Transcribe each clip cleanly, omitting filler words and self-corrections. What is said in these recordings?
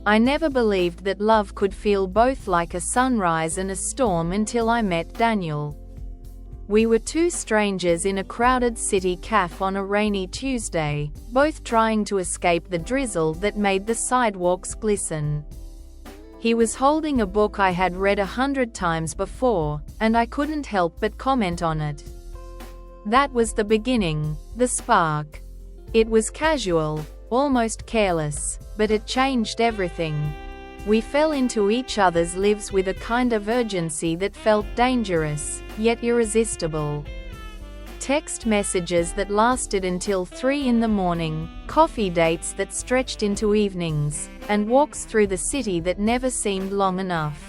I never believed that love could feel both like a sunrise and a storm until I met Daniel. We were two strangers in a crowded city cafe on a rainy Tuesday, both trying to escape the drizzle that made the sidewalks glisten. He was holding a book I had read 100 times before, and I couldn't help but comment on it. That was the beginning, the spark. It was casual, almost careless, but it changed everything. We fell into each other's lives with a kind of urgency that felt dangerous, yet irresistible. Text messages that lasted until 3 in the morning, coffee dates that stretched into evenings, and walks through the city that never seemed long enough.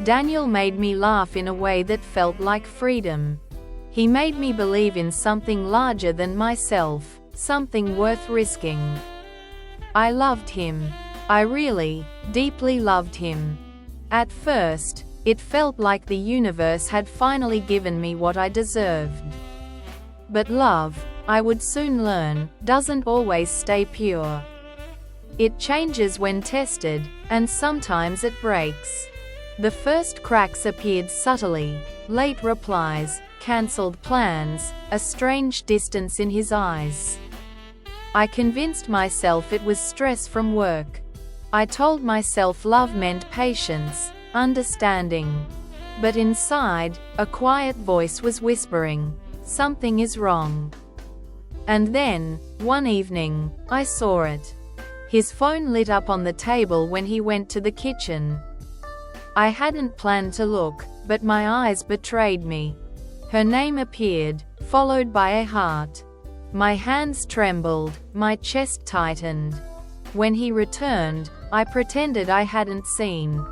Daniel made me laugh in a way that felt like freedom. He made me believe in something larger than myself, something worth risking. I loved him. I really, deeply loved him. At first, it felt like the universe had finally given me what I deserved. But love, I would soon learn, doesn't always stay pure. It changes when tested, and sometimes it breaks. The first cracks appeared subtly: late replies, cancelled plans, a strange distance in his eyes. I convinced myself it was stress from work. I told myself love meant patience, understanding. But inside, a quiet voice was whispering, something is wrong. And then, one evening, I saw it. His phone lit up on the table when he went to the kitchen. I hadn't planned to look, but my eyes betrayed me. Her name appeared, followed by a heart. My hands trembled, my chest tightened. When he returned, I pretended I hadn't seen.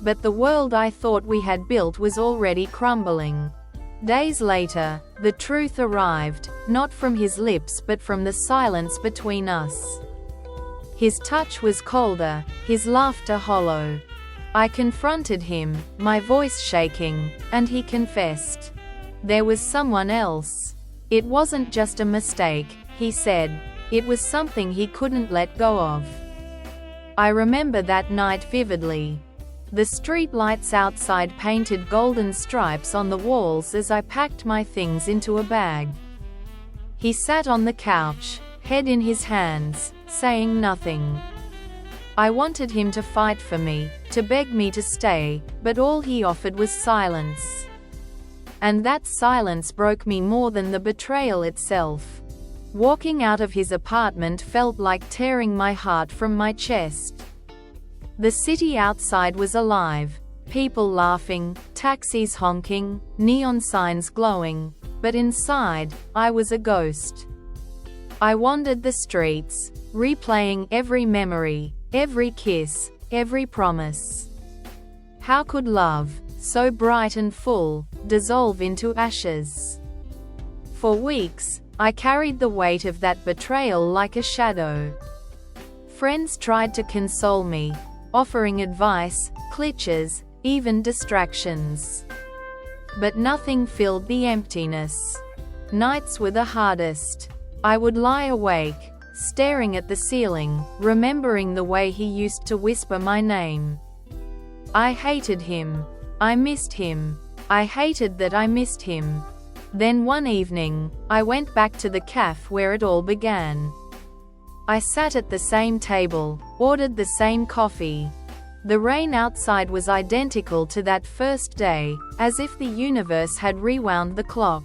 But the world I thought we had built was already crumbling. Days later, the truth arrived, not from his lips but from the silence between us. His touch was colder, his laughter hollow. I confronted him, my voice shaking, and he confessed. There was someone else. It wasn't just a mistake, he said. It was something he couldn't let go of. I remember that night vividly. The street lights outside painted golden stripes on the walls as I packed my things into a bag. He sat on the couch, head in his hands, saying nothing. I wanted him to fight for me, to beg me to stay, but all he offered was silence. And that silence broke me more than the betrayal itself. Walking out of his apartment felt like tearing my heart from my chest. The city outside was alive, people laughing, taxis honking, neon signs glowing, but inside, I was a ghost. I wandered the streets, replaying every memory, every kiss, every promise. How could love, so bright and full, dissolve into ashes? For weeks, I carried the weight of that betrayal like a shadow. Friends tried to console me, offering advice, cliches, even distractions. But nothing filled the emptiness. Nights were the hardest. I would lie awake, staring at the ceiling, remembering the way he used to whisper my name. I hated him. I missed him. I hated that I missed him. Then one evening, I went back to the cafe where it all began. I sat at the same table, ordered the same coffee. The rain outside was identical to that first day, as if the universe had rewound the clock.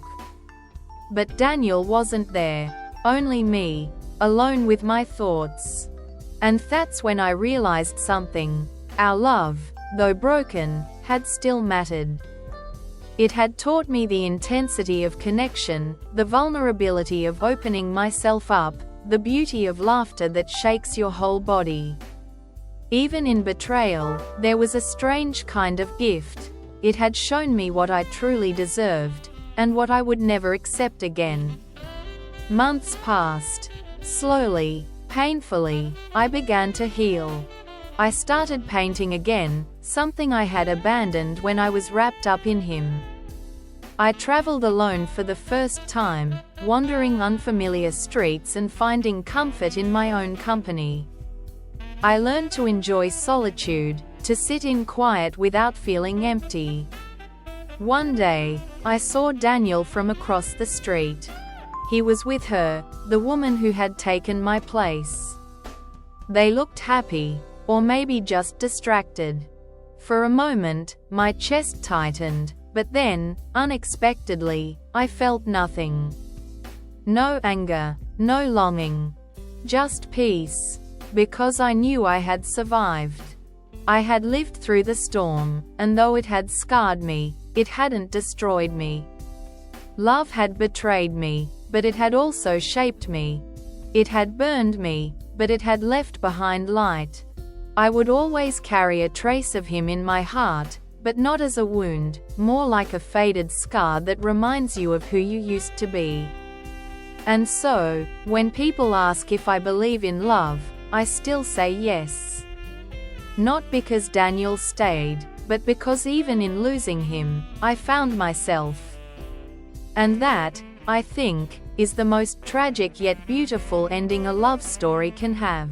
But Daniel wasn't there. Only me, alone with my thoughts. And that's when I realized something. Our love, though broken, had still mattered. It had taught me the intensity of connection, the vulnerability of opening myself up, the beauty of laughter that shakes your whole body. Even in betrayal, there was a strange kind of gift. It had shown me what I truly deserved, and what I would never accept again. Months passed. Slowly, painfully, I began to heal. I started painting again, something I had abandoned when I was wrapped up in him. I traveled alone for the first time, wandering unfamiliar streets and finding comfort in my own company. I learned to enjoy solitude, to sit in quiet without feeling empty. One day, I saw Daniel from across the street. He was with her, the woman who had taken my place. They looked happy, or maybe just distracted. For a moment, my chest tightened, but then, unexpectedly, I felt nothing. No anger, no longing. Just peace. Because I knew I had survived. I had lived through the storm, and though it had scarred me, it hadn't destroyed me. Love had betrayed me, but it had also shaped me. It had burned me, but it had left behind light. I would always carry a trace of him in my heart, but not as a wound, more like a faded scar that reminds you of who you used to be. And so, when people ask if I believe in love, I still say yes. Not because Daniel stayed, but because even in losing him, I found myself. And that, I think, is the most tragic yet beautiful ending a love story can have.